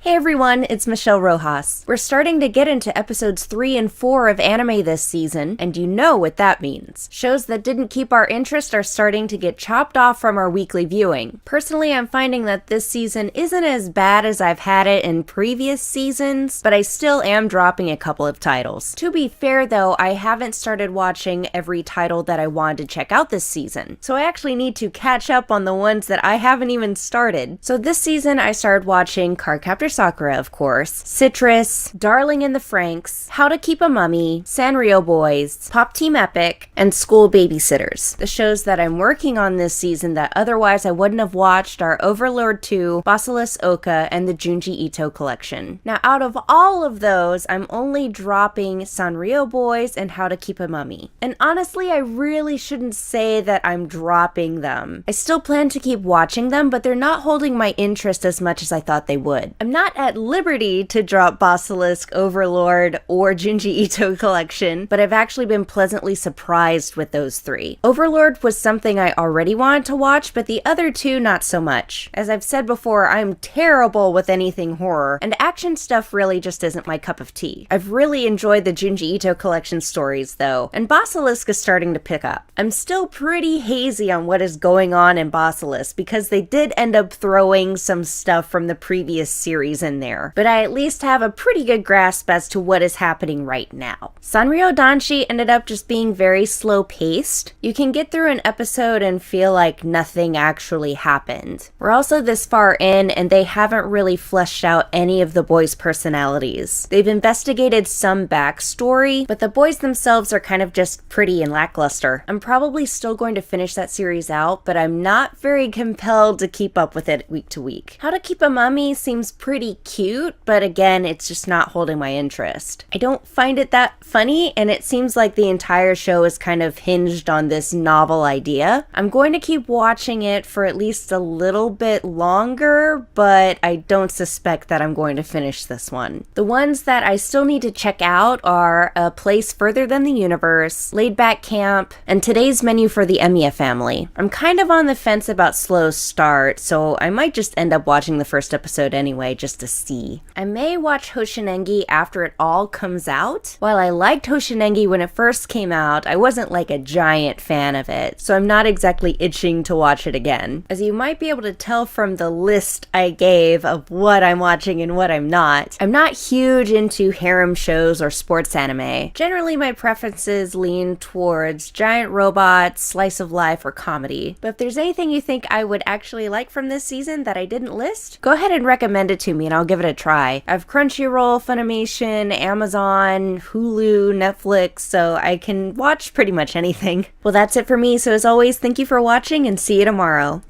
Hey everyone, it's Michelle Rojas. We're starting to get into episodes 3 and 4 of anime this season, and you know what that means. Shows that didn't keep our interest are starting to get chopped off from our weekly viewing. Personally, I'm finding that this season isn't as bad as I've had it in previous seasons, but I still am dropping a couple of titles. To be fair though, I haven't started watching every title that I wanted to check out this season, so I actually need to catch up on the ones that I haven't even started. So this season I started watching Cardcaptor Sakura, of course, Citrus, Darling in the Franxx, How to Keep a Mummy, Sanrio Boys, Pop Team Epic, and School Babysitters. The shows that I'm working on this season that otherwise I wouldn't have watched are Overlord 2, Basilisk Oka, and the Junji Ito collection. Now, out of all of those, I'm only dropping Sanrio Boys and How to Keep a Mummy. And honestly, I really shouldn't say that I'm dropping them. I still plan to keep watching them, but they're not holding my interest as much as I thought they would. I'm not at liberty to drop Basilisk, Overlord, or Junji Ito collection, but I've actually been pleasantly surprised with those three. Overlord was something I already wanted to watch, but the other two not so much. As I've said before, I'm terrible with anything horror, and action stuff really just isn't my cup of tea. I've really enjoyed the Junji Ito collection stories though, and Basilisk is starting to pick up. I'm still pretty hazy on what is going on in Basilisk because they did end up throwing some stuff from the previous series in there, but I at least have a pretty good grasp as to what is happening right now. Sanrio Danshi ended up just being very slow paced. You can get through an episode and feel like nothing actually happened. We're also this far in and they haven't really fleshed out any of the boys' personalities. They've investigated some backstory, but the boys themselves are kind of just pretty and lackluster. I'm probably still going to finish that series out, but I'm not very compelled to keep up with it week to week. How to Keep a Mummy seems pretty cute, but again, it's just not holding my interest. I don't find it that funny, and it seems like the entire show is kind of hinged on this novel idea. I'm going to keep watching it for at least a little bit longer, but I don't suspect that I'm going to finish this one. The ones that I still need to check out are A Place Further Than the Universe, Laid Back Camp, and Today's Menu for the Emiya Family. I'm kind of on the fence about Slow Start, so I might just end up watching the first episode anyway, just to see. I may watch Hoshinengi after it all comes out. While I liked Hoshinengi when it first came out, I wasn't like a giant fan of it, so I'm not exactly itching to watch it again. As you might be able to tell from the list I gave of what I'm watching and what I'm not huge into harem shows or sports anime. Generally, my preferences lean towards giant robots, slice of life, or comedy. But if there's anything you think I would actually like from this season that I didn't list, go ahead and recommend it to me and I'll give it a try. I've Crunchyroll, Funimation, Amazon, Hulu, Netflix, so I can watch pretty much anything. Well, that's it for me, so as always, thank you for watching and see you tomorrow.